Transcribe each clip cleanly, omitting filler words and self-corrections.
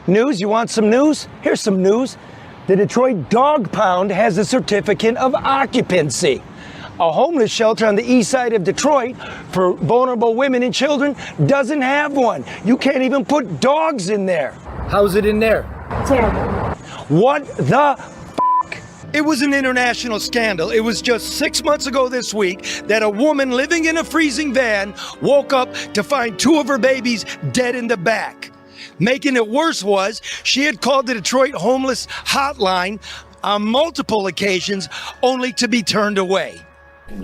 News? You want some news? Here's some news. The Detroit Dog Pound has a certificate of occupancy. A homeless shelter on the east side of Detroit for vulnerable women and children doesn't have one. You can't even put dogs in there. How's it in there? Terrible. What the f***? It was an international scandal. It was just 6 months ago this week that a woman living in a freezing van woke up to find two of her babies dead in the back. Making it worse was she had called the Detroit homeless hotline on multiple occasions only to be turned away.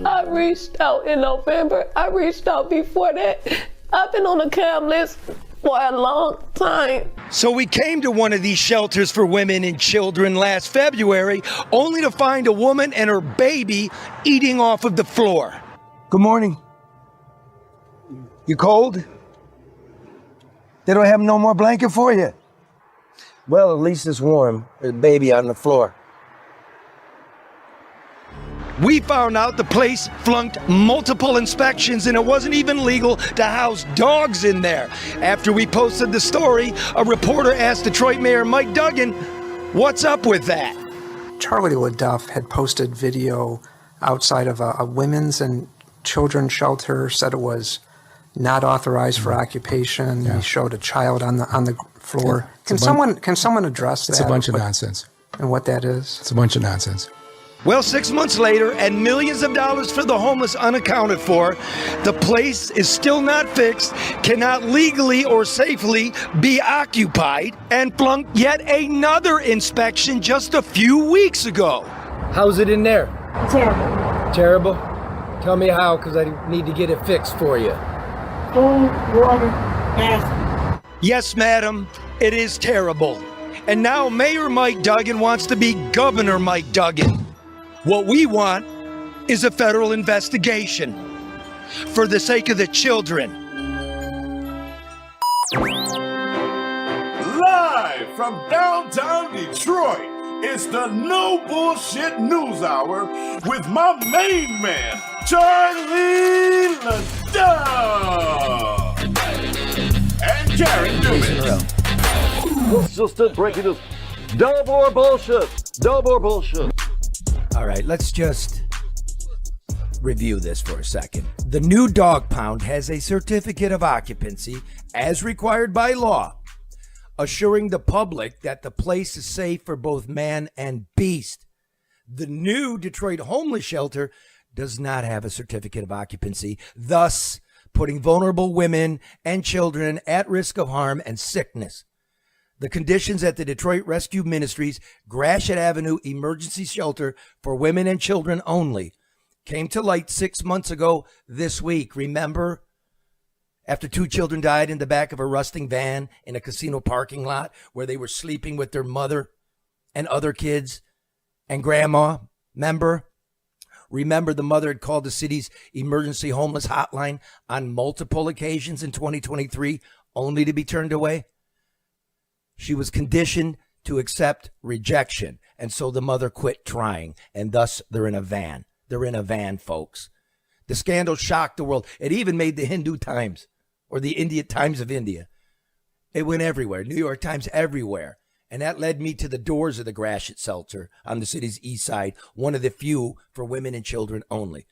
I reached out in November. I reached out before that. I've been on the CAM list for a long time. So we came to one of these shelters for women and children last February, only to find a woman and her baby eating off of the floor. Good morning. You cold? They don't have no more blanket for you. Well, at least it's warm. There's a baby on the floor. We found out the place flunked multiple inspections and it wasn't even legal to house dogs in there. After we posted the story, a reporter asked Detroit Mayor Mike Duggan, what's up with that? Charlie LeDuff had posted video outside of a women's and children's shelter, said it was not authorized for occupation. Yeah. He showed a child on the floor. Yeah. Can someone address that? It's a bunch of nonsense. And what that is? It's a bunch of nonsense. Well, 6 months later, and millions of dollars for the homeless unaccounted for, the place is still not fixed, cannot legally or safely be occupied, and flunked yet another inspection just a few weeks ago. How's it in there? Terrible. Terrible? Tell me how, because I need to get it fixed for you. Food, water, gas. Yes, madam, it is terrible. And now Mayor Mike Duggan wants to be Governor Mike Duggan. What we want is a federal investigation for the sake of the children. Live from downtown Detroit, it's the No Bullshit News Hour with my main man, Charlie LeDuff and Karen Newman. It's just it, breaking news. No more bullshit. No more bullshit. All right, let's just review this for a second. The new dog pound has a certificate of occupancy as required by law, assuring the public that the place is safe for both man and beast. The new Detroit homeless shelter does not have a certificate of occupancy, thus putting vulnerable women and children at risk of harm and sickness. The conditions at the Detroit Rescue Ministries Gratiot Avenue Emergency Shelter for Women and Children Only came to light 6 months ago this week. Remember? After two children died in the back of a rusting van in a casino parking lot where they were sleeping with their mother and other kids and grandma. Remember the mother had called the city's emergency homeless hotline on multiple occasions in 2023 only to be turned away? She was conditioned to accept rejection, and so the mother quit trying, and thus they're in a van. They're in a van, folks. The scandal shocked the world. It even made the Hindu Times, or the India Times of India. It went everywhere, New York Times everywhere. And that led me to the doors of the Gratiot Shelter on the city's east side, one of the few for women and children only.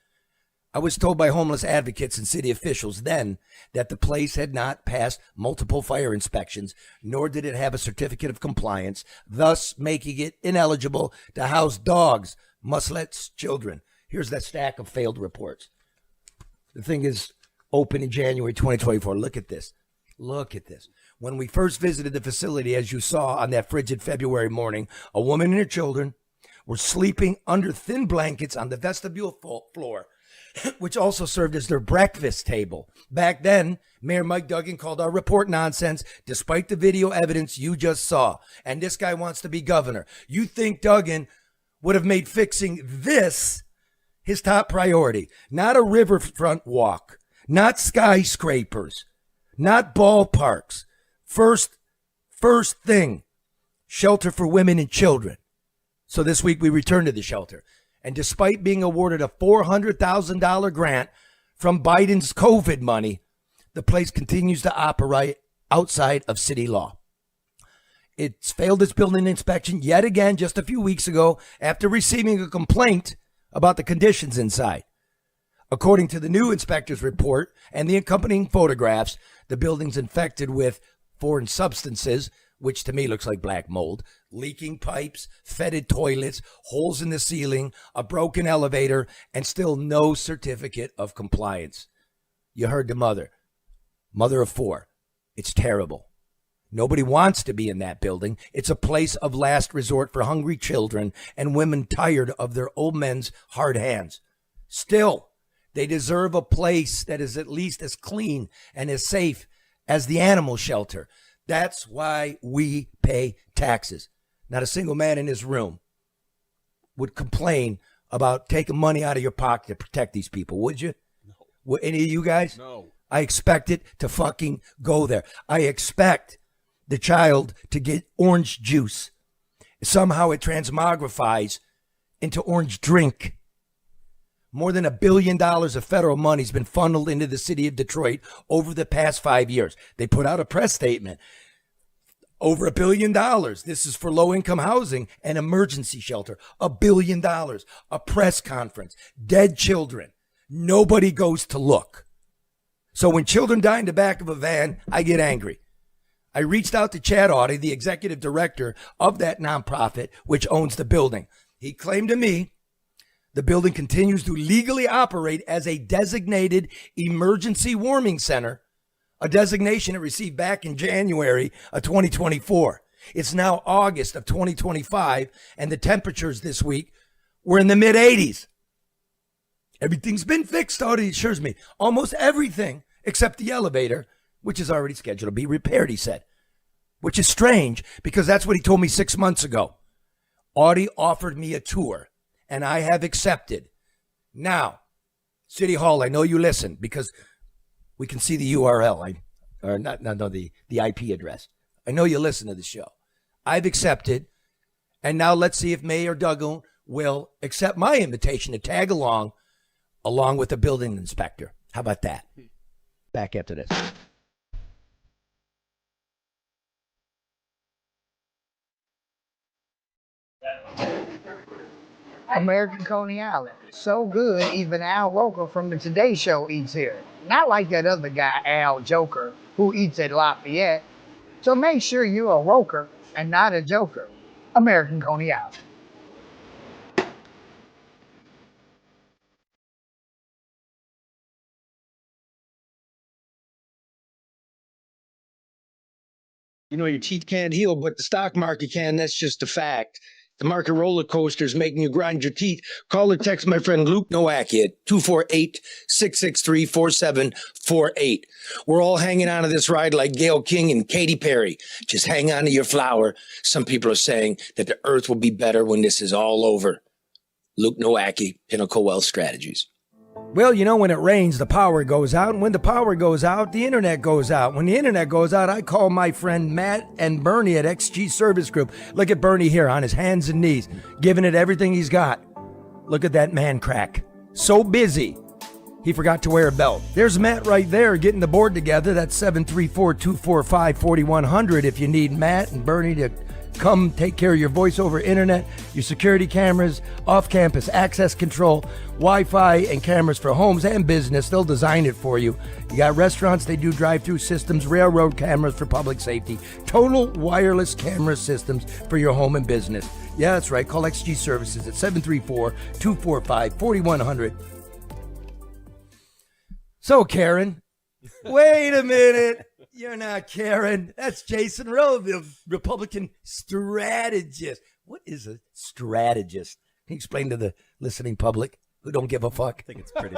I was told by homeless advocates and city officials then that the place had not passed multiple fire inspections, nor did it have a certificate of compliance, thus making it ineligible to house dogs, mustlets, children. Here's that stack of failed reports. The thing is open in January 2024. Look at this. Look at this. When we first visited the facility, as you saw on that frigid February morning, a woman and her children were sleeping under thin blankets on the vestibule floor, which also served as their breakfast table. Back then, Mayor Mike Duggan called our report nonsense, despite the video evidence you just saw. And this guy wants to be governor. You think Duggan would have made fixing this his top priority? Not a riverfront walk, not skyscrapers, not ballparks. First thing, shelter for women and children. So this week we returned to the shelter. And despite being awarded a $400,000 grant from Biden's COVID money, the place continues to operate outside of city law. It's failed its building inspection yet again just a few weeks ago after receiving a complaint about the conditions inside. According to the new inspector's report and the accompanying photographs, the building's infected with foreign substances, which to me looks like black mold, leaking pipes, fetid toilets, holes in the ceiling, a broken elevator, and still no certificate of compliance. You heard the mother of 4. It's terrible. Nobody wants to be in that building. It's a place of last resort for hungry children and women tired of their old men's hard hands. Still, they deserve a place that is at least as clean and as safe as the animal shelter. That's why we pay taxes. Not a single man in this room would complain about taking money out of your pocket to protect these people, would you? No. Would any of you guys? No. I expect it to fucking go there. I expect the child to get orange juice. Somehow it transmogrifies into orange drink. More than $1 billion of federal money has been funneled into the city of Detroit over the past 5 years. They put out a press statement. Over $1 billion. This is for low-income housing and emergency shelter. $1 billion. A press conference. Dead children. Nobody goes to look. So when children die in the back of a van, I get angry. I reached out to Chad Audie, the executive director of that nonprofit, which owns the building. He claimed to me the building continues to legally operate as a designated emergency warming center, a designation it received back in January of 2024. It's now August of 2025, and the temperatures this week were in the mid-80s. Everything's been fixed, Audie assures me. Almost everything except the elevator, which is already scheduled to be repaired, he said. Which is strange, because that's what he told me 6 months ago. Audie offered me a tour, and I have accepted. Now, City Hall, I know you listen, because we can see the URL, the IP address. I know you listen to the show. I've accepted, and now let's see if Mayor Duggan will accept my invitation to tag along with the building inspector. How about that? Back after this. American Coney Island. So good, even Al Roker from the Today Show eats here. Not like that other guy, Al Joker, who eats at Lafayette. So make sure you're a Roker and not a Joker. American Coney Island. You know, your teeth can't heal, but the stock market can. That's just a fact. The market roller coaster is making you grind your teeth. Call or text my friend Luke Nowacki at 248-663-4748. We're all hanging on to this ride like Gayle King and Katy Perry. Just hang on to your flower. Some people are saying that the earth will be better when this is all over. Luke Nowacki, Pinnacle Wealth Strategies. Well, you know, when it rains, the power goes out. And when the power goes out, the internet goes out. When the internet goes out, I call my friend Matt and Bernie at XG Service Group. Look at Bernie here on his hands and knees, giving it everything he's got. Look at that man crack. So busy, he forgot to wear a belt. There's Matt right there getting the board together. That's 734-245-4100 if you need Matt and Bernie to come take care of your voice over internet, your security cameras, off-campus access control, Wi-Fi, and cameras for homes and business. They'll design it for you. You got restaurants, they do drive-through systems, railroad cameras for public safety, total wireless camera systems for your home and business. Yeah, that's right. Call XG Services at 734-245-4100. So, Karen, wait a minute. You're not Karen. That's Jason Rowe, the Republican strategist. What is a strategist? Can you explain to the listening public who don't give a fuck? I think it's pretty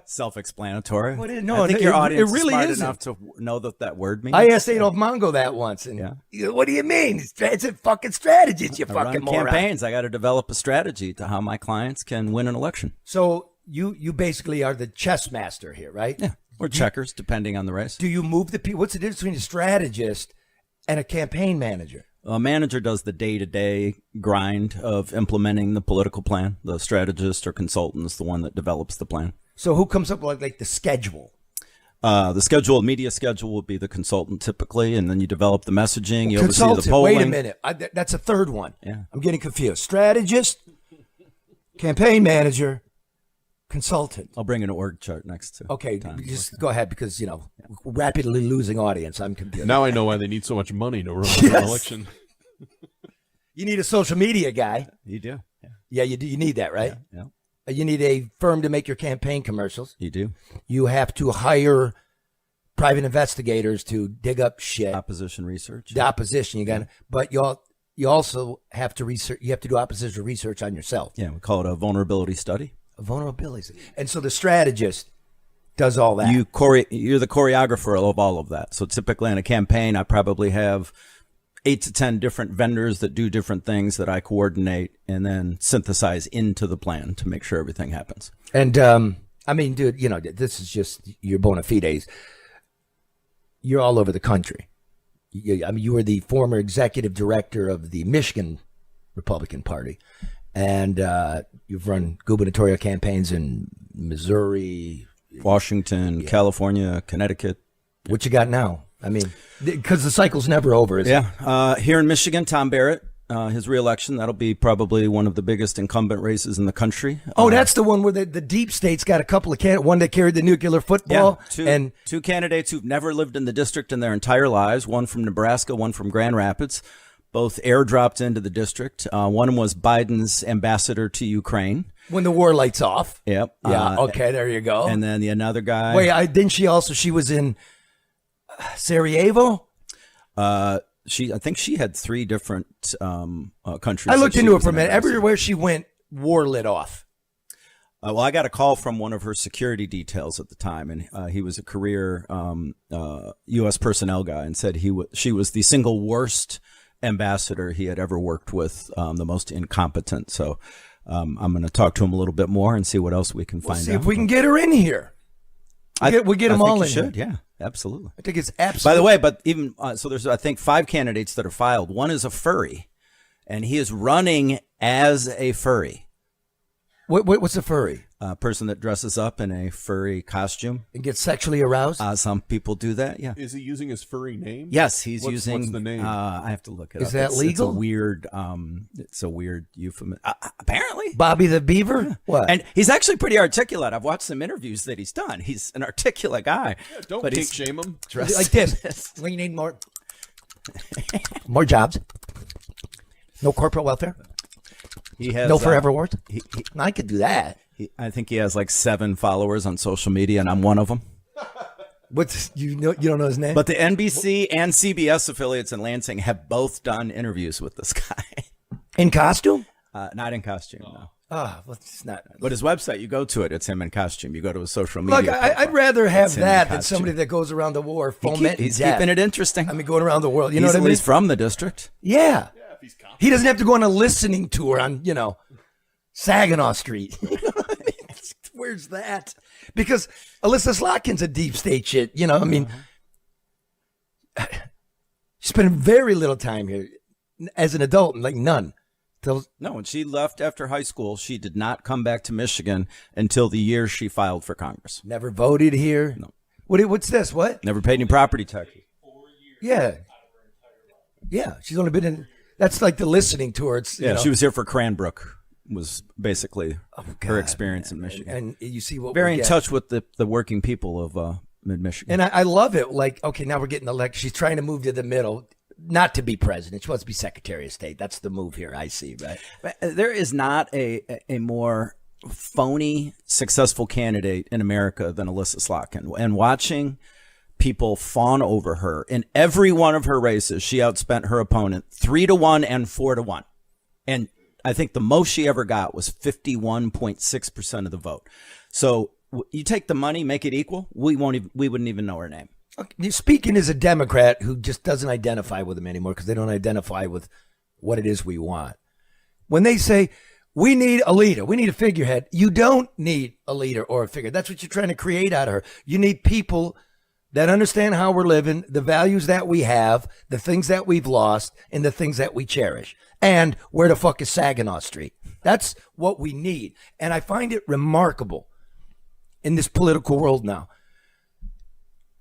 self-explanatory. What is, no, I think your audience really is smart isn't. enough to know that that word means. I asked Adolf Mongo that once, and what do you mean? It's a fucking strategist, you I fucking run moron. campaigns. I got to develop a strategy to how my clients can win an election. So you basically are the chess master here, right? Yeah. Or checkers, depending on the race. Do you move the people? What's the difference between a strategist and a campaign manager? A manager does the day-to-day grind of implementing the political plan. The strategist or consultant is the one that develops the plan. So who comes up with like the schedule? The media schedule will be the consultant typically, and then you develop the messaging. You oversee the Consultant. polling. Wait a minute. That's a third one. Yeah. I'm getting confused. Strategist, campaign manager, consultant. I'll bring an org chart next to. Okay, just go ahead because, rapidly losing audience. I'm confused. Now I know why they need so much money to run an election. You need a social media guy. You do. Yeah, you do. You need that, right? Yeah. You need a firm to make your campaign commercials. You do. You have to hire private investigators to dig up shit. Opposition research. The opposition, but you also have to research. You have to do opposition research on yourself. Yeah, we call it a vulnerability study. A vulnerability, and so the strategist does all that. You're the choreographer of all of that. So typically in a campaign, I probably have 8 to 10 different vendors that do different things that I coordinate and then synthesize into the plan to make sure everything happens. And I mean, dude, this is just your bona fides. You're all over the country. You were the former executive director of the Michigan Republican Party, and you've run gubernatorial campaigns in Missouri, Washington, California, Connecticut. What you got now? I mean, because the cycle's never over, is it? Here in Michigan, Tom Barrett, his reelection, that'll be probably one of the biggest incumbent races in the country. Oh, that's the one where the deep state's got a couple of candidates, one that carried the nuclear football. Yeah, two candidates who've never lived in the district in their entire lives, one from Nebraska, one from Grand Rapids, both airdropped into the district. One was Biden's ambassador to Ukraine. When the war lights off. Yep. Yeah, okay, there you go. And then another guy. Wait, didn't she was in Sarajevo? I think she had 3 different countries. I looked into it for a minute. Everywhere she went, war lit off. Well, I got a call from one of her security details at the time, and he was a career U.S. personnel guy, and said she was the single worst ambassador he had ever worked with, the most incompetent. So I'm going to talk to him a little bit more and see what else we can find out. See if we can get her in here. We get them all in here. Yeah. Absolutely. I think it's absolutely. By the way, but even so, there's I think 5 candidates that are filed. One is a furry, and he is running as a furry. What's a furry? A person that dresses up in a furry costume and gets sexually aroused. Some people do that. Yeah. Is he using his furry name? Yes, he's using. What's the name? I have to look it up. Is that legal? It's a weird euphemism. Apparently, Bobby the Beaver. Yeah. What? And he's actually pretty articulate. I've watched some interviews that he's done. He's an articulate guy. Yeah, don't kink shame him. Like this. We need more jobs. No corporate welfare. He has no forever worth. I could do that. I think he has like 7 followers on social media, and I'm one of them. What's you don't know his name? But the NBC and CBS affiliates in Lansing have both done interviews with this guy. In costume? Not in costume, no. Oh, well, it's not. But his website, you go to it, it's him in costume. You go to his social media. Look, I'd rather have that than somebody that goes around the war fomenting He's death. keeping it interesting. I mean, going around the world. You know what I mean? He's from the district. Yeah. He doesn't have to go on a listening tour on, Saginaw Street. Where's that? Because Alyssa Slotkin's a deep state shit. I mean, she spent very little time here as an adult, like none. No, when she left after high school, she did not come back to Michigan until the year she filed for Congress. Never voted here. No. What's this? What? Never paid any property taxes. Yeah. Yeah. She's only been in. That's like the listening tour. She was here for Cranbrook. Was basically her experience in Michigan. And you see what very in touch with the working people of mid-Michigan. And I love it. Like, okay, now we're getting elected. She's trying to move to the middle. Not to be president. She wants to be Secretary of State. That's the move here, I see, right? There is not a more phony, successful candidate in America than Alyssa Slotkin. And watching people fawn over her in every one of her races, she outspent her opponent 3-1 and 4-1. And I think the most she ever got was 51.6% of the vote. So you take the money, make it equal, we wouldn't even know her name. Okay. Speaking as a Democrat who just doesn't identify with them anymore because they don't identify with what it is we want. When they say, we need a leader, we need a figurehead, you don't need a leader or a figure. That's what you're trying to create out of her. You need people that understand how we're living, the values that we have, the things that we've lost, and the things that we cherish. And where the fuck is Saginaw Street? That's what we need. And I find it remarkable in this political world now.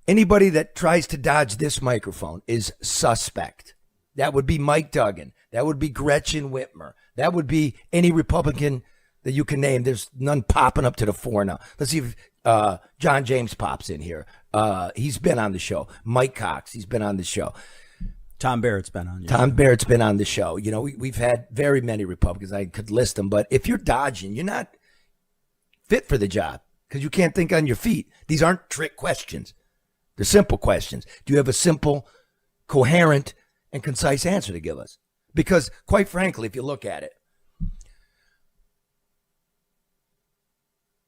Anybody that tries to dodge this microphone is suspect. That would be Mike Duggan. That would be Gretchen Whitmer. That would be any Republican that you can name. There's none popping up to the fore now. Let's see if John James pops in here. He's been on the show. Mike Cox, he's been on the show. Tom Barrett's been on. Tom Barrett's been on the show. You know, we've had very many Republicans. I could list them, but if you're dodging, you're not fit for the job because you can't think on your feet. These aren't trick questions. They're simple questions. Do you have a simple, coherent, and concise answer to give us? Because, quite frankly, if you look at it,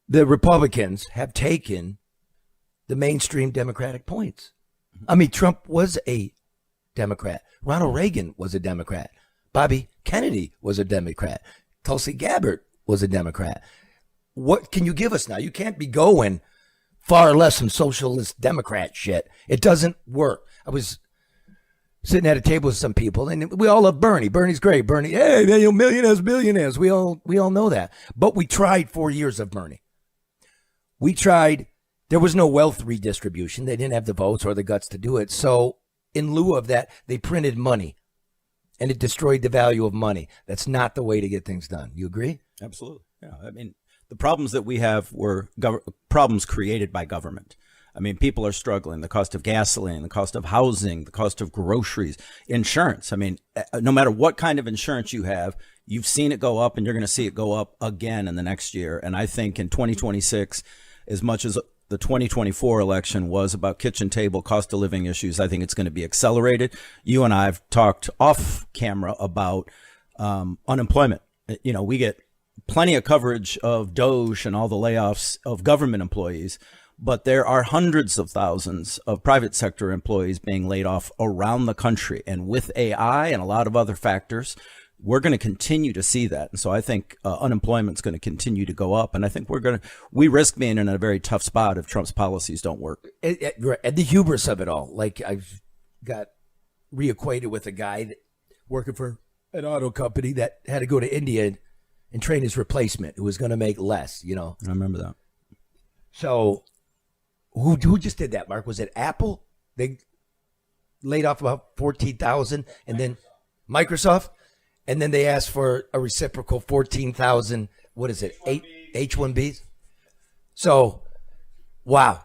the Republicans have taken the mainstream Democratic points. I mean, Trump was a Democrat. Ronald Reagan was a Democrat. Bobby Kennedy was a Democrat. Tulsi Gabbard was a Democrat. What can you give us now? You can't be going far less some socialist Democrat shit. It doesn't work. I was sitting at a table with some people, and we all love Bernie. Bernie's great. Bernie, hey, millionaires, billionaires. We all know that. But we tried 4 years of Bernie. We tried. There was no wealth redistribution. They didn't have the votes or the guts to do it. So in lieu of that, they printed money, and it destroyed the value of money. That's not the way to get things done. You agree? Absolutely. Yeah. I mean, the problems that we have were problems created by government. I mean, people are struggling. The cost of gasoline, the cost of housing, the cost of groceries, insurance. I mean, no matter what kind of insurance you have, you've seen it go up, and you're going to see it go up again in the next year. And I think in 2026, as much as the 2024 election was about kitchen table cost of living issues, I think it's going to be accelerated. You and I have talked off camera about unemployment. You know, we get plenty of coverage of Doge and all the layoffs of government employees, but there are hundreds of thousands of private sector employees being laid off around the country. And with AI and a lot of other factors, we're going to continue to see that. And so I think unemployment is going to continue to go up. And I think we risk being in a very tough spot if Trump's policies don't work. And the hubris of it all. Like, I've got reacquainted with a guy that working for an auto company that had to go to India and train his replacement who was going to make less, you know. I remember that. So who just did that, Mark? Was it Apple? They laid off about 14,000, and then Microsoft, and then they asked for a reciprocal 14,000. What is it? H-1Bs. So, wow,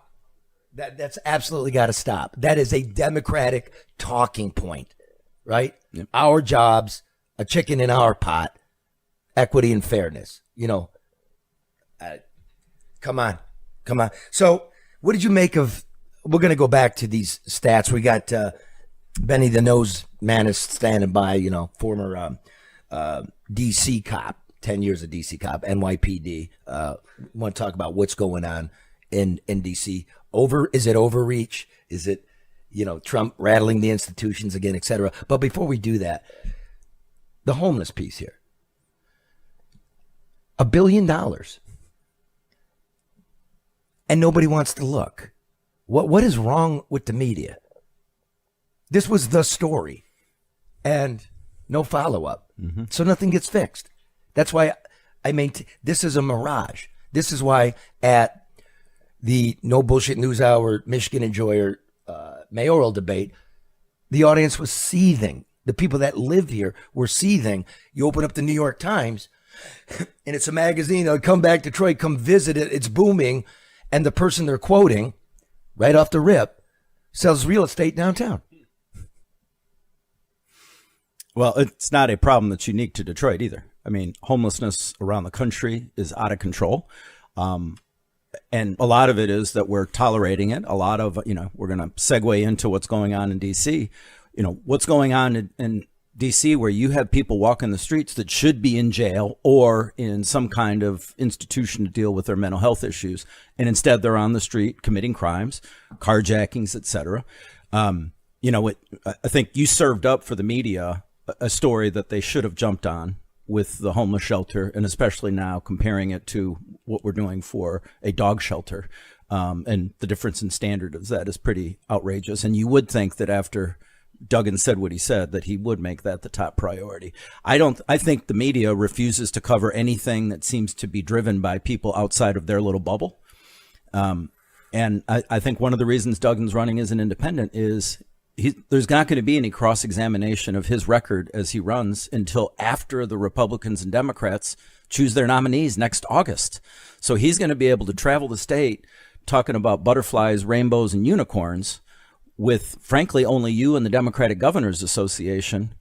that's absolutely got to stop. That is a Democratic talking point, right? Yep. Our jobs, a chicken in our pot, equity and fairness. You know, come on. So, what did you make of? We're going to go back to these stats. We got Benny the Nose Man is standing by. You know, former DC cop, 10 years of DC cop, NYPD. Want to talk about what's going on in DC? Is it overreach? Is it, you know, Trump rattling the institutions again, et cetera? But before we do that, the homeless piece here. $1 billion. And nobody wants to look. What is wrong with the media? This was the story. And no follow-up. Mm-hmm. So nothing gets fixed. That's why I maintain this is a mirage. This is why at the No Bullshit News Hour Michigan Enjoyer mayoral debate, the audience was seething. The people that live here were seething. You open up the New York Times, and it's a magazine. They'll come back to Detroit, come visit it. It's booming. And the person they're quoting, right off the rip, sells real estate downtown. Well, it's not a problem that's unique to Detroit either. I mean, homelessness around the country is out of control. And a lot of it is that we're tolerating it. A lot of, you know, we're going to segue into what's going on in D.C. You know, what's going on in D.C. where you have people walking the streets that should be in jail or in some kind of institution to deal with their mental health issues. And instead they're on the street committing crimes, carjackings, et cetera. You know, I think you served up for the media a story that they should have jumped on with the homeless shelter, and especially now comparing it to what we're doing for a dog shelter. And the difference in standard of that is pretty outrageous. And you would think that after Duggan said what he said, that he would make that the top priority. I think the media refuses to cover anything that seems to be driven by people outside of their little bubble. And I think one of the reasons Duggan's running as an independent is there's not going to be any cross-examination of his record as he runs until after the Republicans and Democrats choose their nominees next August. So he's going to be able to travel the state talking about butterflies, rainbows, and unicorns with, frankly, only you and the Democratic Governors Association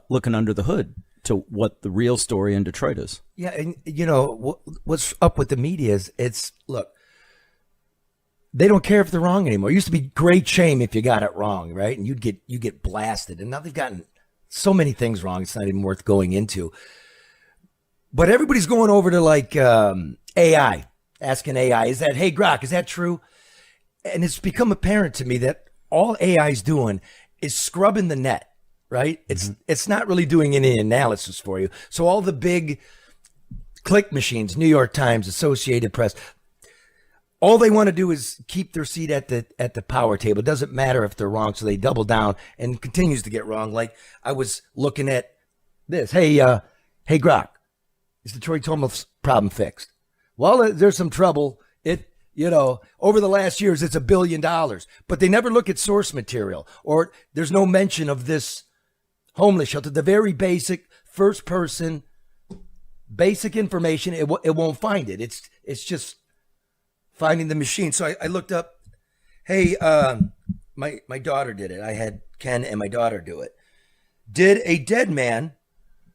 looking under the hood to what the real story in Detroit is. Yeah, and you know what's up with the media is look, they don't care if they're wrong anymore. It used to be great shame if you got it wrong, right? And you get blasted. And now they've gotten so many things wrong, it's not even worth going into. But everybody's going over to like AI, asking AI, hey Grok, is that true? And it's become apparent to me that all AI is doing is scrubbing the net, right? It's not really doing any analysis for you. So all the big click machines, New York Times, Associated Press, all they want to do is keep their seat at the power table. It doesn't matter if they're wrong, so they double down and continues to get wrong. Like I was looking at this. Hey Grok, is the Detroit homeless problem fixed? Well, there's some trouble. Over the last years, it's $1 billion, but they never look at source material, or there's no mention of this homeless shelter. The very basic first person, basic information, it won't find it. It's just finding the machine. So I looked up, hey, my daughter did it. I had Ken and my daughter do it. Did a dead man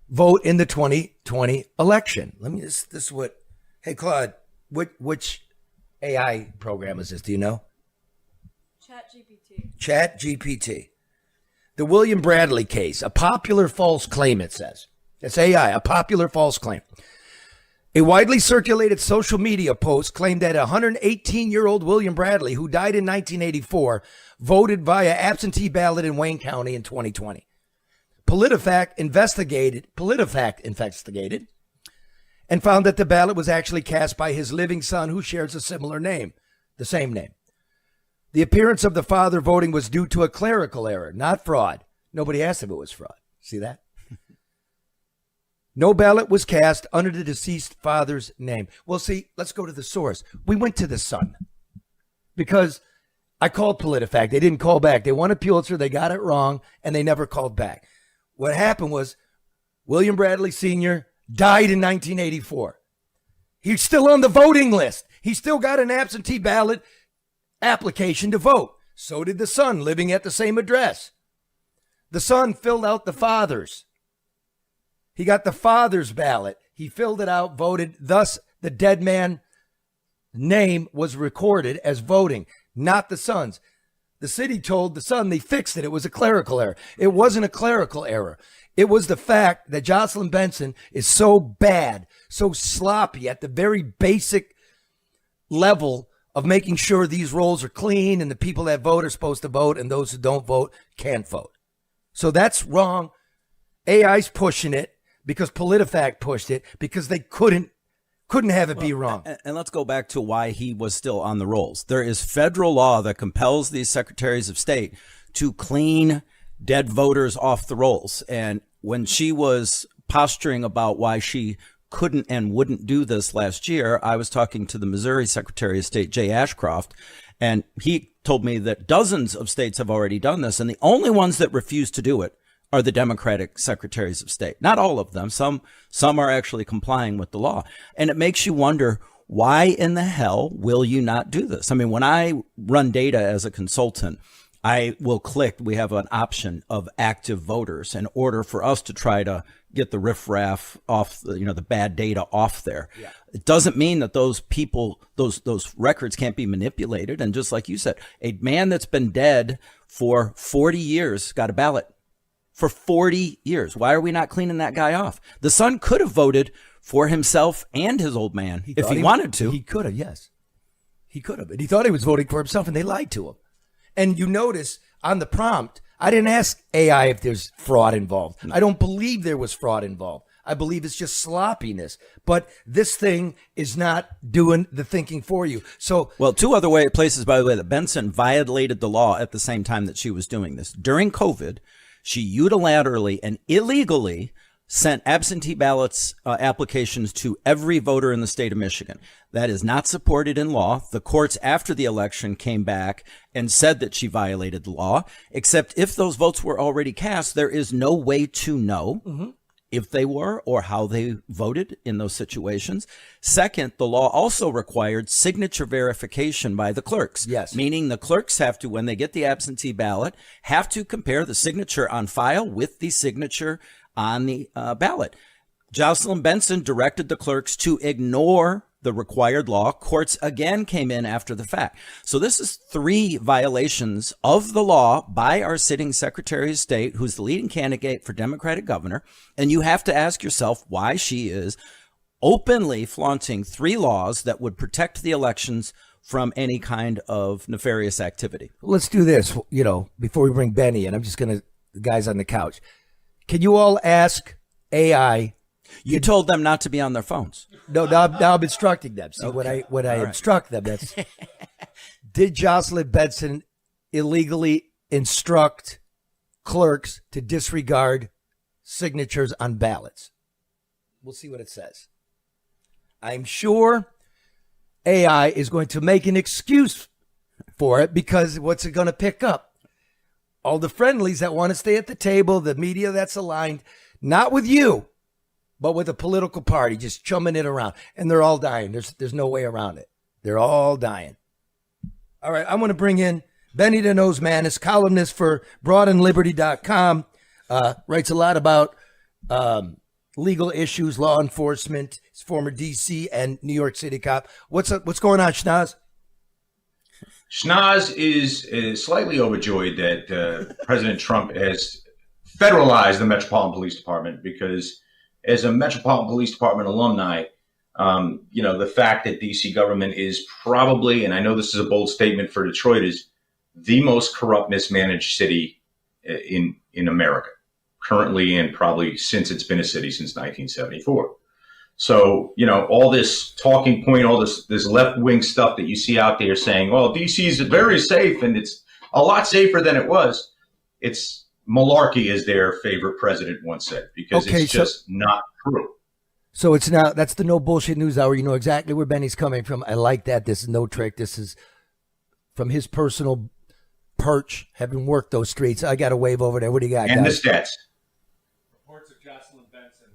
vote in the 2020 election? This is what, hey, Claude, which AI program is this? Do you know? ChatGPT. The William Bradley case, a popular false claim, it says. It's AI, a popular false claim. A widely circulated social media post claimed that 118-year-old William Bradley, who died in 1984, voted via absentee ballot in Wayne County in 2020. PolitiFact investigated and found that the ballot was actually cast by his living son, who shares a similar name, the same name. The appearance of the father voting was due to a clerical error, not fraud. Nobody asked if it was fraud. See that? No ballot was cast under the deceased father's name. Well, see, let's go to the source. We went to the son because I called PolitiFact. They didn't call back. They won a Pulitzer. They got it wrong, and they never called back. What happened was William Bradley Sr. died in 1984. He's still on the voting list. He still got an absentee ballot application to vote. So did the son, living at the same address. The son filled out the father's. He got the father's ballot. He filled it out, voted. Thus, the dead man's name was recorded as voting, not the son's. The city told the son they fixed it. It was a clerical error. It wasn't a clerical error. It was the fact that Jocelyn Benson is so bad, so sloppy at the very basic level of making sure these rolls are clean and the people that vote are supposed to vote and those who don't vote can't vote. So that's wrong. AI's pushing it because PolitiFact pushed it because they couldn't have it be wrong. And let's go back to why he was still on the rolls. There is federal law that compels these secretaries of state to clean dead voters off the rolls. And when she was posturing about why she couldn't and wouldn't do this last year, I was talking to the Missouri Secretary of State, Jay Ashcroft, and he told me that dozens of states have already done this, and the only ones that refuse to do it are the Democratic secretaries of state. Not all of them. Some are actually complying with the law. And it makes you wonder, why in the hell will you not do this? I mean, when I run data as a consultant, I will click, we have an option of active voters in order for us to try to get the riffraff off, the bad data off there. Yeah. It doesn't mean that those people, those records can't be manipulated. And just like you said, a man that's been dead for 40 years got a ballot. For 40 years. Why are we not cleaning that guy off? The son could have voted for himself and his old man if he wanted to. He could have, yes. He could have. And he thought he was voting for himself, and they lied to him. And you notice on the prompt, I didn't ask AI if there's fraud involved. I don't believe there was fraud involved. I believe it's just sloppiness. But this thing is not doing the thinking for you. So, well, two other places, by the way, that Benson violated the law at the same time that she was doing this. During COVID, she unilaterally and illegally sent absentee ballots applications to every voter in the state of Michigan. That is not supported in law. The courts after the election came back and said that she violated the law, except if those votes were already cast, there is no way to know if they were or how they voted in those situations. Second, the law also required signature verification by the clerks. Yes. Meaning the clerks have to, when they get the absentee ballot, have to compare the signature on file with the signature on the ballot. Jocelyn Benson directed the clerks to ignore the required law. Courts again came in after the fact. So this is 3 violations of the law by our sitting Secretary of State, who's the leading candidate for Democratic governor. And you have to ask yourself why she is openly flaunting 3 laws that would protect the elections from any kind of nefarious activity. Let's do this, before we bring Benny in. I'm just going to, the guys on the couch. Can you all ask AI? You told them not to be on their phones. No, now I'm instructing them. See, Okay. when I All right. instruct them, that's did Jocelyn Benson illegally instruct clerks to disregard signatures on ballots? We'll see what it says. I'm sure AI is going to make an excuse for it because what's it going to pick up? All the friendlies that want to stay at the table, the media that's aligned, not with you, but with a political party, just chumming it around. And they're all dying. There's no way around it. They're all dying. All right, I'm going to bring in Benny the Nose Man, is columnist for broadandliberty.com, writes a lot about legal issues, law enforcement. He's former D.C. and New York City cop. What's up? What's going on, Schnoz? Schnoz is slightly overjoyed that President Trump has federalized the Metropolitan Police Department because as a Metropolitan Police Department alumni, the fact that DC government is probably, and I know this is a bold statement for Detroit, is the most corrupt, mismanaged city in America currently, and probably since it's been a city since 1974. So, all this talking point, all this left-wing stuff that you see out there saying, well, DC is very safe and it's a lot safer than it was. It's malarkey, as their favorite president once said, because it's just not true. So it's now, that's the No Bullshit News Hour. You know exactly where Benny's coming from. I like that. This is no trick. This is from his personal perch, having worked those streets. I got to wave over there. What do you got, and guys? the stats. Reports of Jocelyn Benson,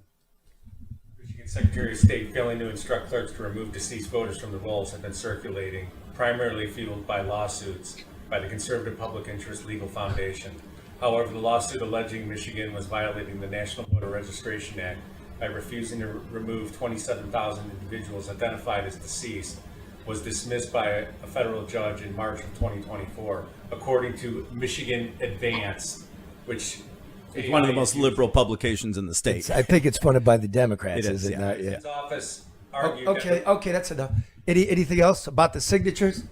Michigan Secretary of State, failing to instruct clerks to remove deceased voters from the rolls have been circulating, primarily fueled by lawsuits by the Conservative Public Interest Legal Foundation. However, the lawsuit alleging Michigan was violating the National Voter Registration Act by refusing to remove 27,000 individuals identified as deceased was dismissed by a federal judge in March of 2024, according to Michigan Advance, which It's one of the most liberal publications in the state. I think it's funded by the Democrats. It is, it yeah. not? Yeah. his office argued Okay, that's enough. Anything else about the signatures?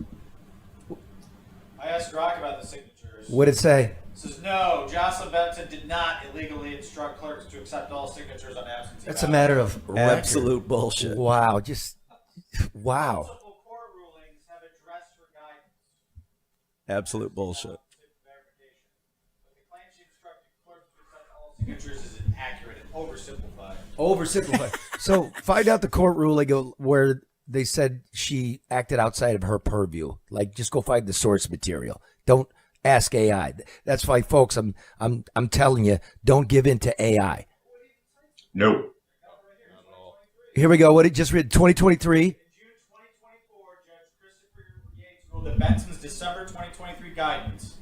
I asked Rock about the signatures. What did it say? It says no, Jocelyn Benson did not illegally instruct clerks to accept all signatures on absentee That's a ballots. matter of record. Absolute bullshit. Wow, wow. Multiple court rulings have addressed for guidance. Absolute bullshit. Verification. But the claim she instructed clerks to accept all signatures is inaccurate and oversimplified. Oversimplified. So find out the court ruling where they said she acted outside of her purview. Like, just go find the source material. Don't ask AI. That's why, folks, I'm telling you, don't give in to AI. No. Here we go. What it just read, 2023. In June 2024, Judge Christopher Yates ruled that Benson's December 2023 guidance,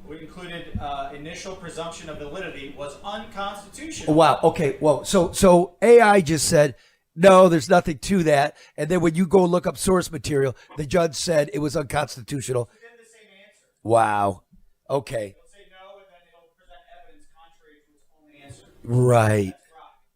which included initial presumption of validity, was unconstitutional. Wow. Okay. Well, so AI just said, no, there's nothing to that. And then when you go look up source material, the judge said it was unconstitutional. Within the same answer. Wow. Okay. It'll say no, and then it'll present evidence contrary to its own answer. Right.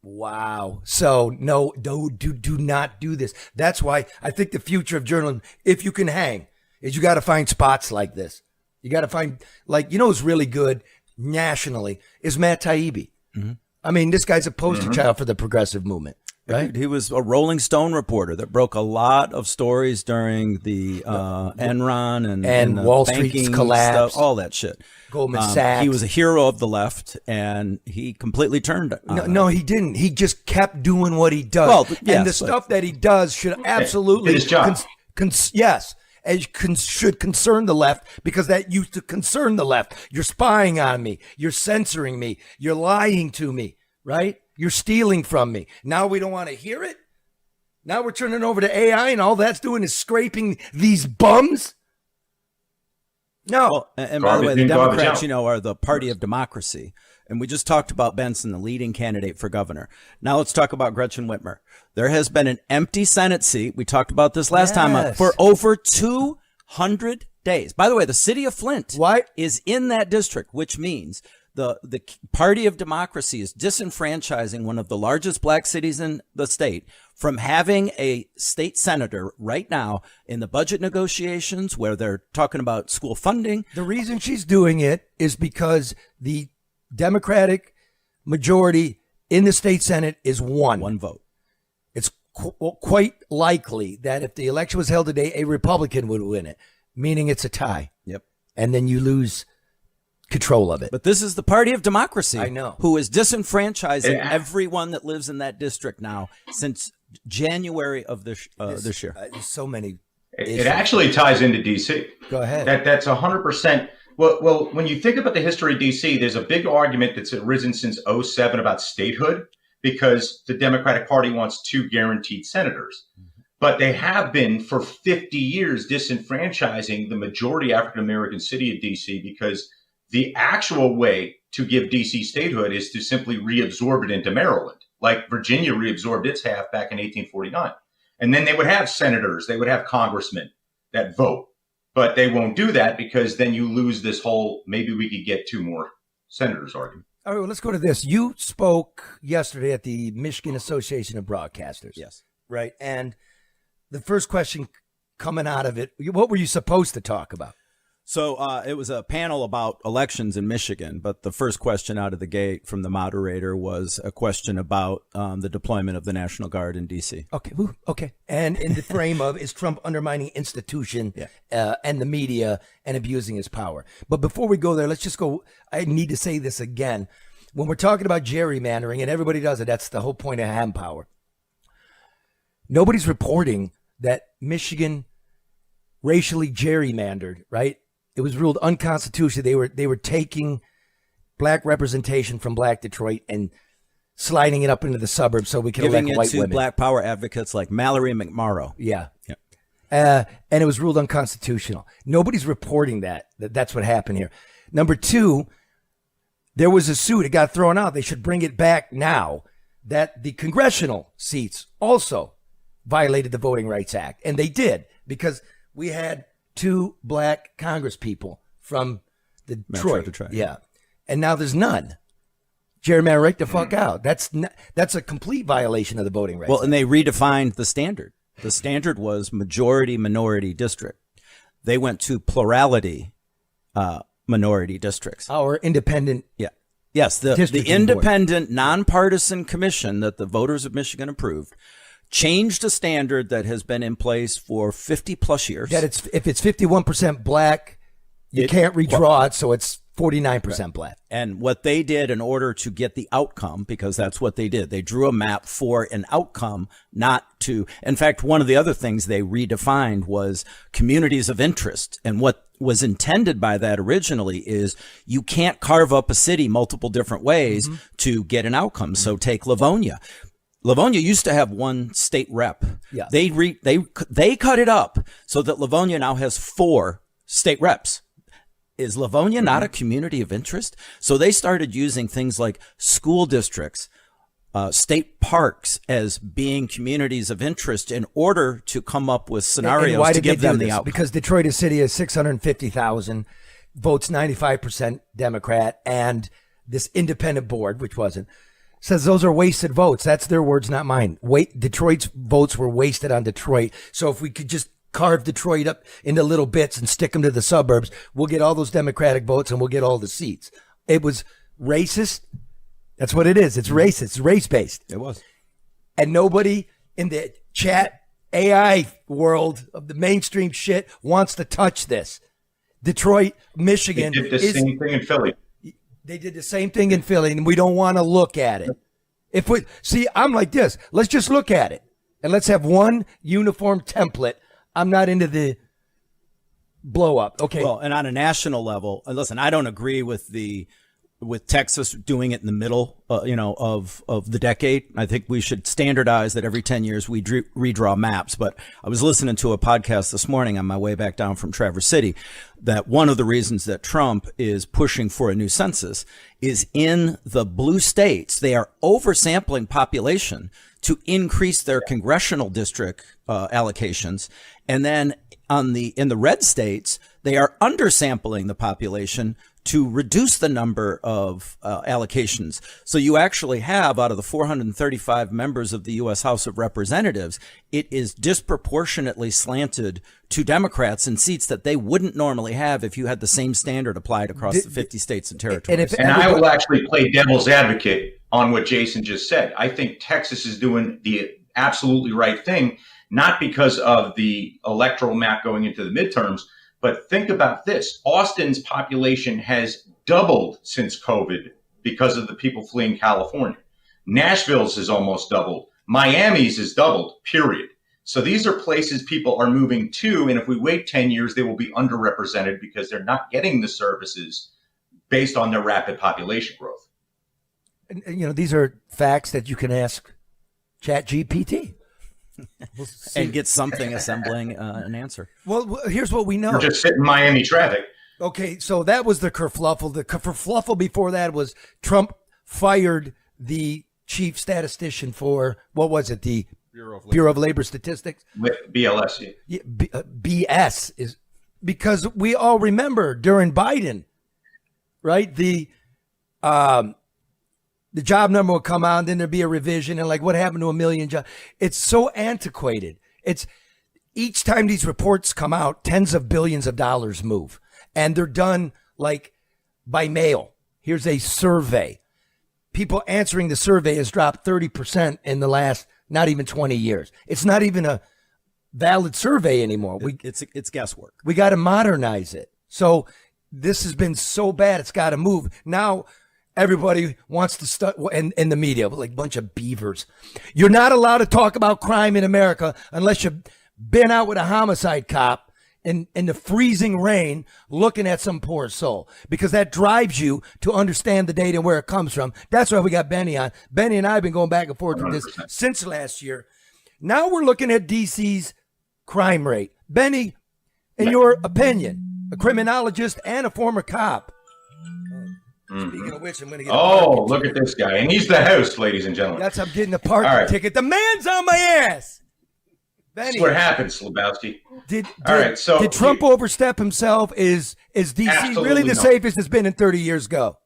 Wow. So no, do not do this. That's why I think the future of journalism, if you can hang, is you got to find spots like this. You got to find, like, who's really good nationally is Matt Taibbi. Mm-hmm. I mean, this guy's a poster child for the progressive movement. right? He was a Rolling Stone reporter that broke a lot of stories during the Enron and Wall Street's collapse, stuff, all that shit. Goldman Sachs. He was a hero of the left, and he completely turned. No, he didn't. He just kept doing what he does. Well, yes, and the stuff that he does should absolutely his job. should concern the left, because that used to concern the left. You're spying on me. You're censoring me. You're lying to me, right? You're stealing from me. Now we don't want to hear it. Now we're turning over to AI, and all that's doing is scraping these bums. No. Well, and by the way, the Democrats, are the party of democracy. And we just talked about Benson, the leading candidate for governor. Now let's talk about Gretchen Whitmer. There has been an empty Senate seat. We talked about this last time for over 200 days. By the way, the city of Flint is in that district, which means the party of democracy is disenfranchising one of the largest black cities in the state from having a state senator right now in the budget negotiations where they're talking about school funding. The reason she's doing it is because the Democratic majority in the state Senate is one vote. It's quite likely that if the election was held today, a Republican would win it, meaning it's a tie. Yep. And then you lose control of it. But this is the party of democracy. I know. Who is disenfranchising everyone that lives in that district now since January of this year. There's so many. It actually ties into D.C. Go ahead. That's 100%. Well, when you think about the history of D.C., there's a big argument that's arisen since 2007 about statehood, because the Democratic Party wants 2 guaranteed senators. But they have been for 50 years disenfranchising the majority African American city of D.C. because the actual way to give D.C. statehood is to simply reabsorb it into Maryland, like Virginia reabsorbed its half back in 1849. And then they would have senators, they would have congressmen that vote. But they won't do that because then you lose this whole maybe we could get 2 more senators argument. All right, well, let's go to this. You spoke yesterday at the Michigan Association of Broadcasters. Yes. Right. And the first question coming out of it, what were you supposed to talk about? So it was a panel about elections in Michigan, but the first question out of the gate from the moderator was a question about the deployment of the National Guard in D.C. Okay. Okay. And in the frame of, is Trump undermining institution and the media and abusing his power? But before we go there, let's just go. I need to say this again. When we're talking about gerrymandering, and everybody does it, that's the whole point of hand power. Nobody's reporting that Michigan racially gerrymandered, right? It was ruled unconstitutional. They were taking black representation from Black Detroit and sliding it up into the suburbs so we could elect white women. Black power advocates like Mallory McMorrow. Yeah. And it was ruled unconstitutional. Nobody's reporting that's what happened here. Number 2, there was a suit. It got thrown out. They should bring it back now that the congressional seats also violated the Voting Rights Act. And they did, because we had 2 black Congress people from Detroit. Yeah. And now there's none. Gerrymander right the fuck out. That's a complete violation of the Voting Rights Act. And they redefined the standard. The standard was majority minority district. They went to plurality minority districts. Our independent. Yeah. Yes. The independent nonpartisan commission that the voters of Michigan approved changed a standard that has been in place for 50 plus years. That if it's 51% black, you can't redraw it, so it's 49% black. And what they did in order to get the outcome, because that's what they did, they drew a map for an outcome, not to. In fact, one of the other things they redefined was communities of interest. And what was intended by that originally is you can't carve up a city multiple different ways to get an outcome. So take Livonia. Livonia used to have 1 state rep. Yeah. They cut it up so that Livonia now has 4 state reps. Is Livonia not a community of interest? So they started using things like school districts, state parks as being communities of interest in order to come up with scenarios to give them the outcome. Because Detroit is a city of 650,000, votes 95% Democrat, and this independent board, which wasn't, says those are wasted votes. That's their words, not mine. Detroit's votes were wasted on Detroit. So if we could just carve Detroit up into little bits and stick them to the suburbs, we'll get all those Democratic votes and we'll get all the seats. It was racist. That's what it is. It's racist. It's race-based. It was. and nobody in the chat AI world of the mainstream shit wants to touch this. Detroit, Michigan. They did the same thing in Philly. They did the same thing in Philly, and we don't want to look at it. If we see, I'm like this. Let's just look at it, and let's have one uniform template. I'm not into the blow up. Okay. Well, and on a national level, listen, I don't agree with Texas doing it in the middle, of the decade. I think we should standardize that every 10 years we redraw maps. But I was listening to a podcast this morning on my way back down from Traverse City that one of the reasons that Trump is pushing for a new census is in the blue states, they are oversampling population to increase their congressional district allocations. And then in the red states, they are undersampling the population to reduce the number of allocations. So you actually have, out of the 435 members of the U.S. House of Representatives, it is disproportionately slanted to Democrats in seats that they wouldn't normally have if you had the same standard applied across the 50 states and territories. And I will actually play devil's advocate on what Jason just said. I think Texas is doing the absolutely right thing, not because of the electoral map going into the midterms, but think about this. Austin's population has doubled since COVID because of the people fleeing California. Nashville's has almost doubled. Miami's has doubled, period. So these are places people are moving to, and if we wait 10 years, they will be underrepresented because they're not getting the services based on their rapid population growth. And these are facts that you can ask ChatGPT. And get something assembling an answer. Well, here's what we know. We're just sitting in Miami traffic. Okay, so that was the kerfluffle. The kerfluffle before that was Trump fired the chief statistician for, what was it, the Bureau of Labor Statistics? With BLS. Yeah, BS is because we all remember during Biden, right? The job number will come out, and then there'd be a revision, and like, what happened to a million jobs? It's so antiquated. It's each time these reports come out, tens of billions of dollars move, and they're done like by mail. Here's a survey. People answering the survey has dropped 30% in the last not even 20 years. It's not even a valid survey anymore. It's guesswork. We got to modernize it. So this has been so bad, it's got to move. Now, everybody wants to in the media, like a bunch of beavers. You're not allowed to talk about crime in America unless you've been out with a homicide cop in the freezing rain looking at some poor soul, because that drives you to understand the data and where it comes from. That's why we got Benny on. Benny and I have been going back and forth with this since last year. Now we're looking at DC's crime rate. Benny, in your opinion, a criminologist and a former cop. Speaking of which, I'm going to get look at this guy. And he's the host, ladies and gentlemen. That's I'm getting a parking ticket. The man's on my ass. Benny. That's what happens, Lebowski. Did so Trump overstep himself? Is DC really the safest it's been in 30 years ago?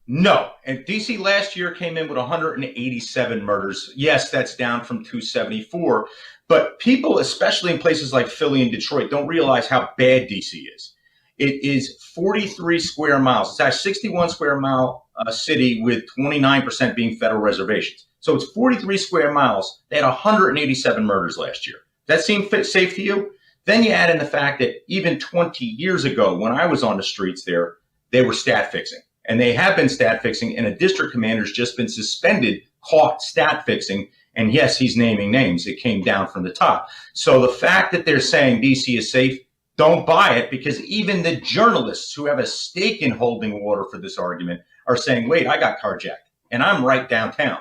No. And DC last year came in with 187 murders. Yes, that's down from 274. But people, especially in places like Philly and Detroit, don't realize how bad DC is. It is 43 square miles. It's a 61 square mile city with 29% being federal reservations. So it's 43 square miles. They had 187 murders last year. That seem safe to you? Then you add in the fact that even 20 years ago, when I was on the streets there, they were stat fixing. And they have been stat fixing, and a district commander's just been suspended, caught stat fixing. And yes, he's naming names. It came down from the top. So the fact that they're saying DC is safe, don't buy it, because even the journalists who have a stake in holding water for this argument are saying, wait, I got carjacked, and I'm right downtown.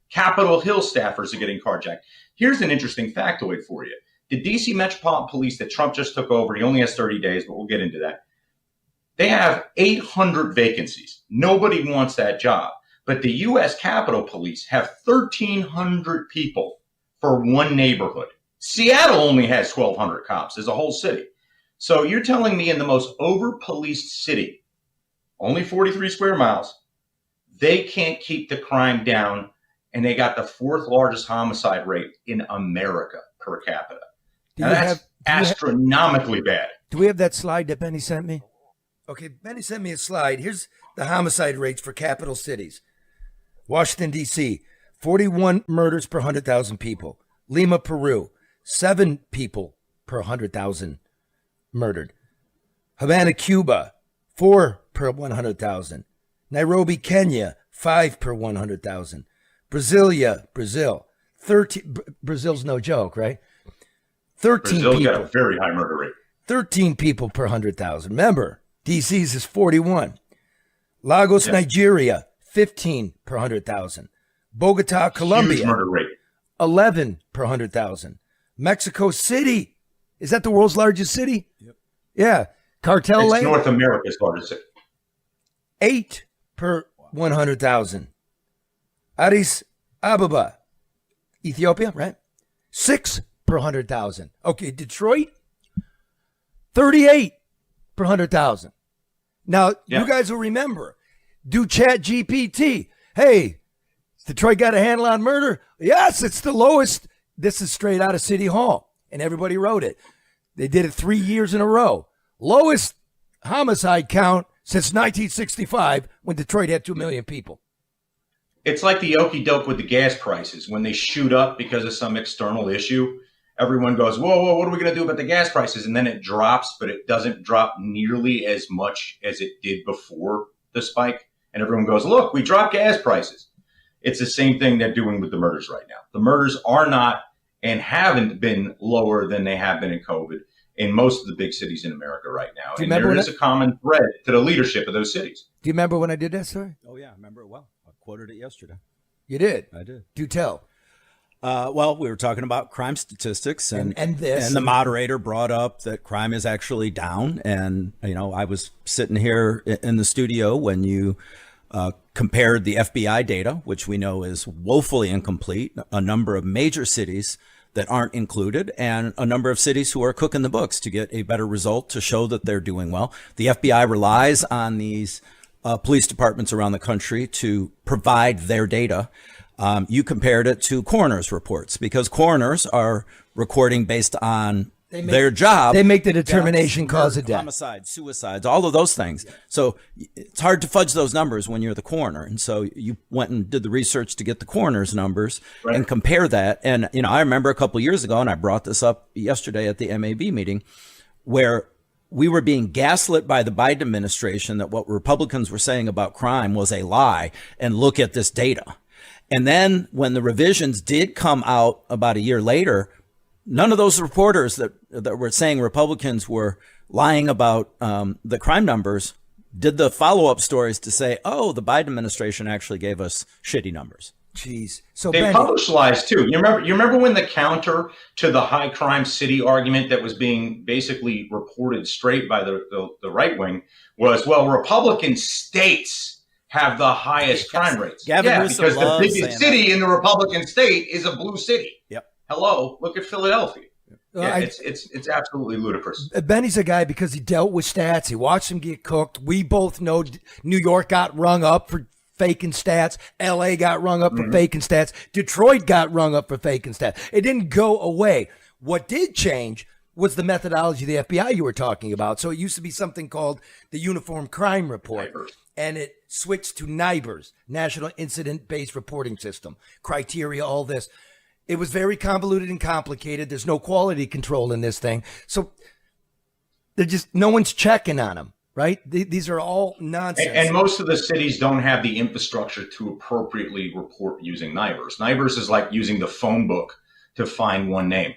Capitol Hill staffers are getting carjacked. Here's an interesting factoid for you. The DC Metropolitan Police that Trump just took over, he only has 30 days, but we'll get into that. They have 800 vacancies. Nobody wants that job. But the U.S. Capitol Police have 1,300 people for one neighborhood. Seattle only has 1,200 cops as a whole city. So you're telling me in the most over-policed city, only 43 square miles, they can't keep the crime down, and they got the fourth largest homicide rate in America per capita. Now that's astronomically bad. Do we have that slide that Benny sent me? Okay, Benny sent me a slide. Here's the homicide rates for capital cities. Washington, D.C., 41 murders per 100,000 people. Lima, Peru, 7 people per 100,000 murdered. Havana, Cuba, 4 per 100,000. Nairobi, Kenya, 5 per 100,000. Brazil, 13. Brazil's no joke, right? 13 Brazil's people. got a very high murder rate. 13 people per 100,000. Remember, DC's is 41. Lagos, Nigeria, 15 per 100,000. Bogota, Colombia, Huge murder rate. 11 per 100,000. Mexico City, is that the world's largest city? Yep. Yeah. Cartel It's land, North America's largest city. 8 per 100,000. Addis Ababa, Ethiopia, right? 6 per 100,000. Okay, Detroit, 38 per 100,000. Now, you guys will remember, do Chat GPT. Hey, Detroit got a handle on murder? Yes, it's the lowest. This is straight out of City Hall, and everybody wrote it. They did it 3 years in a row. Lowest homicide count since 1965 when Detroit had 2 million people. It's like the okey doke with the gas prices. When they shoot up because of some external issue, everyone goes, whoa, what are we going to do about the gas prices? And then it drops, but it doesn't drop nearly as much as it did before the spike. And everyone goes, look, we dropped gas prices. It's the same thing they're doing with the murders right now. The murders are not and haven't been lower than they have been in COVID in most of the big cities in America right now. And there is a common thread to the leadership of those cities. Do you remember when I did that story? Oh, yeah, I remember it well. I quoted it yesterday. You did? I did. Do tell. Well, we were talking about crime statistics, and this, and the moderator brought up that crime is actually down. And, you know, I was sitting here in the studio when you compared the FBI data, which we know is woefully incomplete, a number of major cities that aren't included, and a number of cities who are cooking the books to get a better result to show that they're doing well. The FBI relies on these police departments around the country to provide their data. You compared it to coroners' reports because coroners are recording based on their job. They make the determination cause of death. Homicides, suicides, all of those things. So it's hard to fudge those numbers when you're the coroner. And so you went and did the research to get the coroner's numbers and compare that. And, you know, I remember a couple of years ago, and I brought this up yesterday at the MAB meeting, where we were being gaslit by the Biden administration that what Republicans were saying about crime was a lie, and look at this data. And then when the revisions did come out about a year later, none of those reporters that were saying Republicans were lying about the crime numbers did the follow-up stories to say, oh, the Biden administration actually gave us shitty numbers. Jeez. So they published lies too. You remember when the counter to the high crime city argument that was being basically reported straight by the right wing was, well, Republican states have the highest crime rates. Because the biggest city in the Republican state is a blue city. Yep. Hello, look at Philadelphia. It's absolutely ludicrous. Benny's a guy because he dealt with stats. He watched them get cooked. We both know New York got rung up for faking stats. LA got rung up for faking stats. Detroit got rung up for faking stats. It didn't go away. What did change was the methodology of the FBI you were talking about. So it used to be something called the Uniform Crime Report. And it switched to NIBRS, National Incident-Based Reporting System. Criteria, all this. It was very convoluted and complicated. There's no quality control in this thing. So they're just, no one's checking on them, right? These are all nonsense. And most of the cities don't have the infrastructure to appropriately report using NIBRS. NIBRS is like using the phone book to find one name.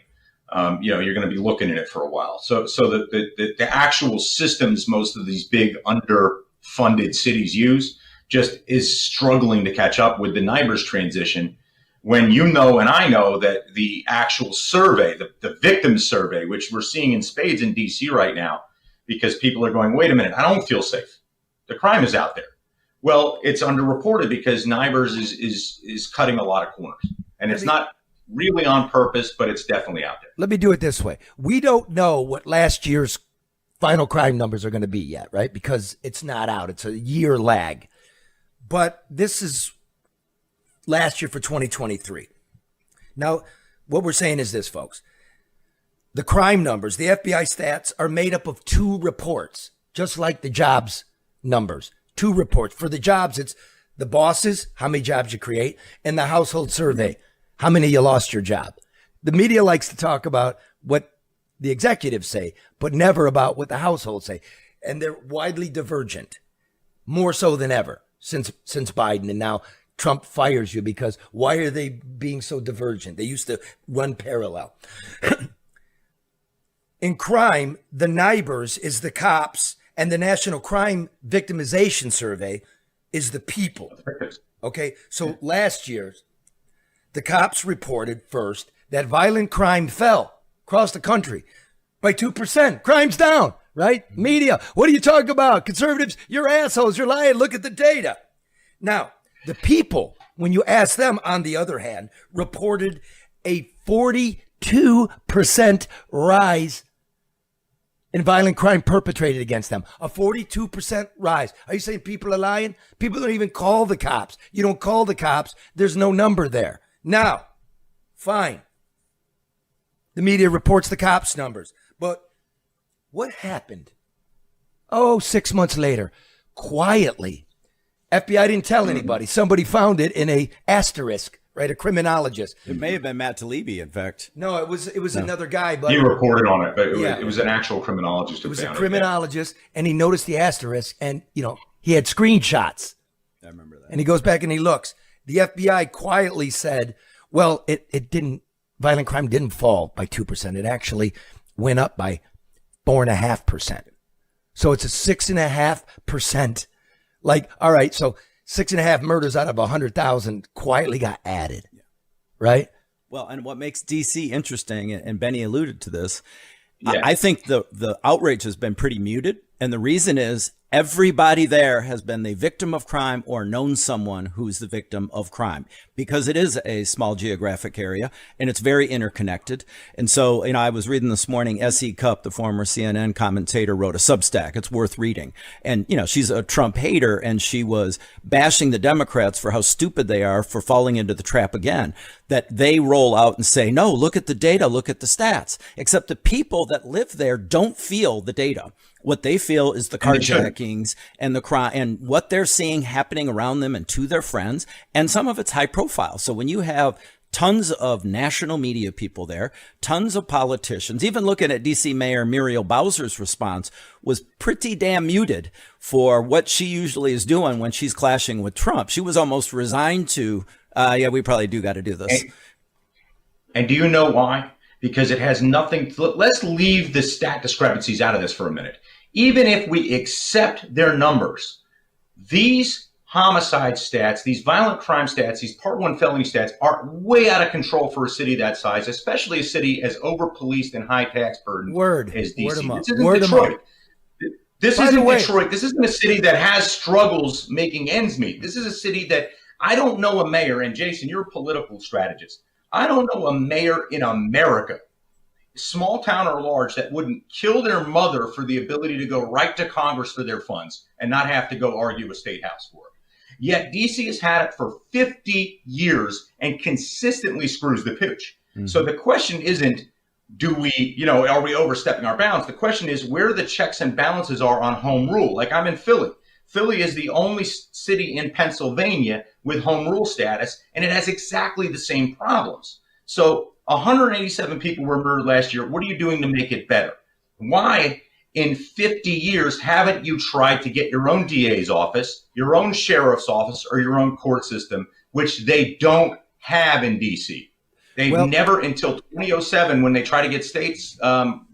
You're going to be looking at it for a while. So the actual systems most of these big underfunded cities use just is struggling to catch up with the NIBRS transition. When you know and I know that the actual survey, the victim survey, which we're seeing in spades in D.C. right now, because people are going, wait a minute, I don't feel safe. The crime is out there. Well, it's underreported because NIBRS is cutting a lot of corners. And it's not really on purpose, but it's definitely out there. Let me do it this way. We don't know what last year's final crime numbers are going to be yet, right? Because it's not out. It's a year lag. But this is last year for 2023. Now, what we're saying is this, folks. The crime numbers, the FBI stats are made up of 2 reports, just like the jobs numbers. 2 reports. For the jobs, it's The bosses, how many jobs you create, and the household survey, how many you lost your job. The media likes to talk about what the executives say, but never about what the households say. And they're widely divergent, more so than ever since Biden. And now Trump fires you because why are they being so divergent? They used to run parallel. In crime, the NIBRS is the cops, and the National Crime Victimization Survey is the people. Okay, so last year, the cops reported first that violent crime fell across the country by 2%. Crime's down, right? Media, what are you talking about? Conservatives, you're assholes, you're lying. Look at the data. Now, the people, when you ask them, on the other hand, reported a 42% rise in violent crime perpetrated against them. A 42% rise. Are you saying people are lying? People don't even call the cops. You don't call the cops. There's no number there. Now, fine. The media reports the cops' numbers. But what happened? 6 months later, quietly. FBI didn't tell anybody. Somebody found it in a asterisk, right? A criminologist. It may have been Matt Taibbi, in fact. No, it was another guy. But he reported on it, but it was an actual criminologist. It was a criminologist, and he noticed the asterisk, and he had screenshots. I remember that. And he goes back and he looks. The FBI quietly said, "Well, it didn't. Violent crime didn't fall by 2%. It actually went up by 4.5%. So it's a 6.5%." Like, all right, so 6.5 murders out of 100,000 quietly got added, right? Well, and what makes DC interesting, and Benny alluded to this, I think the outrage has been pretty muted. And the reason is everybody there has been the victim of crime or known someone who's the victim of crime, because it is a small geographic area and it's very interconnected. And so, I was reading this morning, S.E. Cupp, the former CNN commentator, wrote a Substack. It's worth reading. And, she's a Trump hater, and she was bashing the Democrats for how stupid they are for falling into the trap again, that they roll out and say, no, look at the data, look at the stats, except the people that live there don't feel the data. What they feel is the carjackings and the crime and what they're seeing happening around them and to their friends. And some of it's high profile. So when you have tons of national media people there, tons of politicians, even looking at DC Mayor Muriel Bowser's response was pretty damn muted for what she usually is doing when she's clashing with Trump. She was almost resigned to, we probably do got to do this. And do you know why? Because it has nothing. Let's leave the stat discrepancies out of this for a minute. Even if we accept their numbers, these homicide stats, these violent crime stats, these Part 1 felony stats are way out of control for a city that size, especially a city as over-policed and high tax burden as DC. This isn't Detroit. This isn't Detroit. This isn't a city that has struggles making ends meet. This is a city that I don't know a mayor, and Jason, you're a political strategist. I don't know a mayor in America, small town or large, that wouldn't kill their mother for the ability to go right to Congress for their funds and not have to go argue a state house for it. Yet DC has had it for 50 years and consistently screws the pooch. Mm-hmm. So the question isn't, are we overstepping our bounds? The question is where the checks and balances are on home rule. Like, I'm in Philly. Philly is the only city in Pennsylvania with home rule status, and it has exactly the same problems. So 187 people were murdered last year. What are you doing to make it better? Why, in 50 years, haven't you tried to get your own DA's office, your own sheriff's office, or your own court system, which they don't have in D.C.? They've never, until 2007, when they try to get states'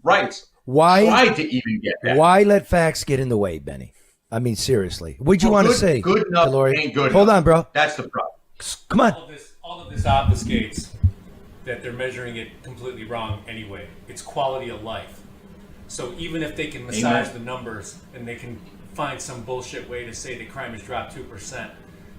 rights, tried to even get that. Why let facts get in the way, Benny? I mean, seriously. What'd you want to say? Good enough ain't good enough. Hold on, bro. That's the problem. Come on. All of this obfuscates that they're measuring it completely wrong anyway. It's quality of life. So even if they can massage the numbers and they can find some bullshit way to say that crime has dropped 2%,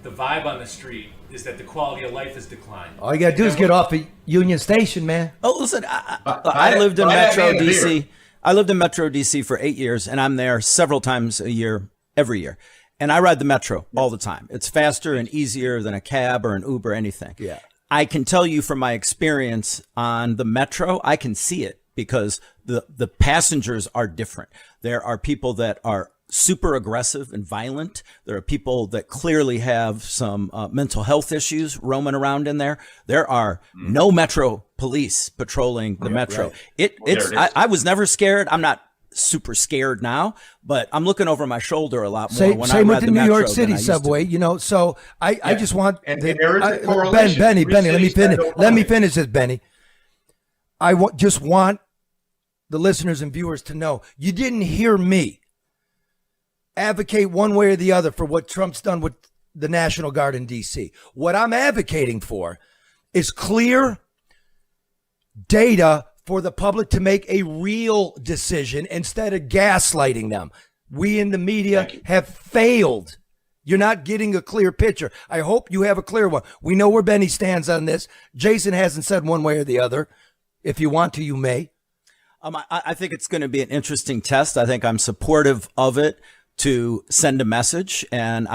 the vibe on the street is that the quality of life has declined. All you got to do is get off at Union Station, man. Oh, listen, I lived in Metro DC. I lived in Metro DC for 8 years, and I'm there several times a year, every year. And I ride the Metro all the time. It's faster and easier than a cab or an Uber, anything. Yeah. I can tell you from my experience on the Metro, I can see it because the passengers are different. There are people that are super aggressive and violent. There are people that clearly have some mental health issues roaming around in there. There are no Metro police patrolling the Metro. Right. I was never scared. I'm not super scared now, but I'm looking over my shoulder a lot more Same when I ride with the New Metro York City than I used to. subway, you know. So I just want and there is a correlation. Benny, Three let me cities finish. that Let me don't finish this, Benny. I just want the listeners and viewers to know you didn't hear me advocate one way or the other for what Trump's done with the National Guard in D.C. What I'm advocating for is clear data for the public to make a real decision instead of gaslighting them. We in the media have failed. You're not getting a clear picture. I hope you have a clear one. We know where Benny stands on this. Jason hasn't said one way or the other. If you want to, you may. I think it's going to be an interesting test. I think I'm supportive of it to send a message. And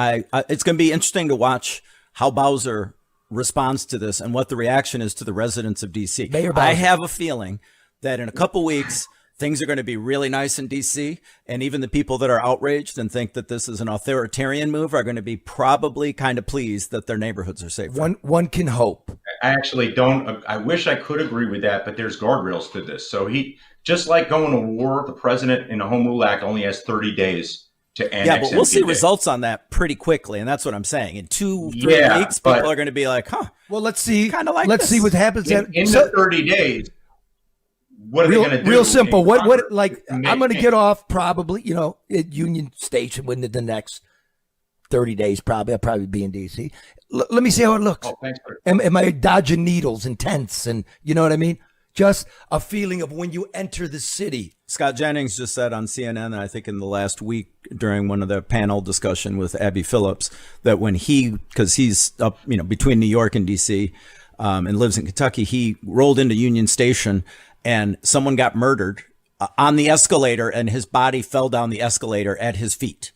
it's going to be interesting to watch how Bowser responds to this and what the reaction is to the residents of D.C. I have a feeling that in a couple weeks, things are going to be really nice in D.C. And even the people that are outraged and think that this is an authoritarian move are going to be probably kind of pleased that their neighborhoods are safe. One can hope. I actually don't. I wish I could agree with that, but there's guardrails to this. So just like going to war, the president in the Home Rule Act only has 30 days to annex. Yeah, but we'll see NPD. results on that pretty quickly, and that's what I'm saying. In 2-3 weeks, but- people are going to be like, "Huh." Well, let's see. Kind of like let's this. see what happens. In the 30 days, what are they going to do? Real simple. in What? Congress Like to make I'm going to change? get off probably. You know, at Union Station within the next 30 days. Probably I'll probably be in DC. Let me see how it looks. Oh, thanks for Am I dodging needles and tents and you know what I mean? Just a feeling of when you enter the city. Scott Jennings just said on CNN, and I think in the last week during one of the panel discussion with Abby Phillips, that when because he's up, between New York and DC, and lives in Kentucky, he rolled into Union Station and someone got murdered on the escalator and his body fell down the escalator at his feet.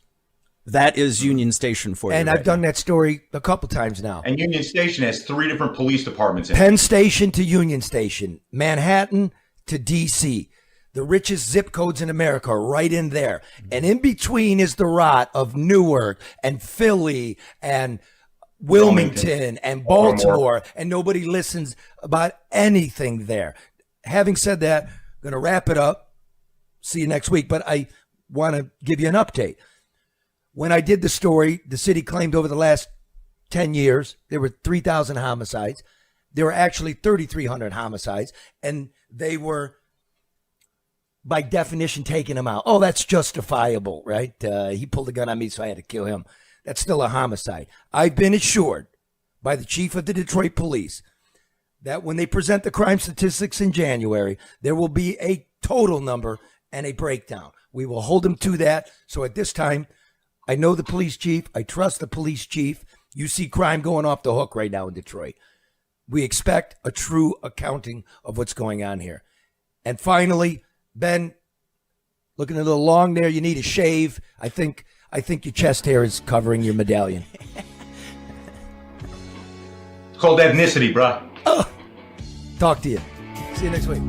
That is Union Station for you. And I've done that story a couple times now. And Union Station has 3 different police departments in it. Penn Station to Union Station, Manhattan to DC. The richest zip codes in America are right in there. And in between is the rot of Newark and Philly and Wilmington and Baltimore. And nobody listens about anything there. Having said that, I'm going to wrap it up. See you next week. But I want to give you an update. When I did the story, the city claimed over the last 10 years, there were 3,000 homicides. There were actually 3,300 homicides, and they were, by definition, taking them out. Oh, that's justifiable, right? He pulled a gun on me, so I had to kill him. That's still a homicide. I've been assured by the chief of the Detroit Police that when they present the crime statistics in January, there will be a total number and a breakdown. We will hold them to that. So at this time, I know the police chief. I trust the police chief. You see crime going off the hook right now in Detroit. We expect a true accounting of what's going on here. And finally, Ben, looking a little long there. You need a shave. I think your chest hair is covering your medallion. It's called ethnicity, bruh. Talk to you. See you next week.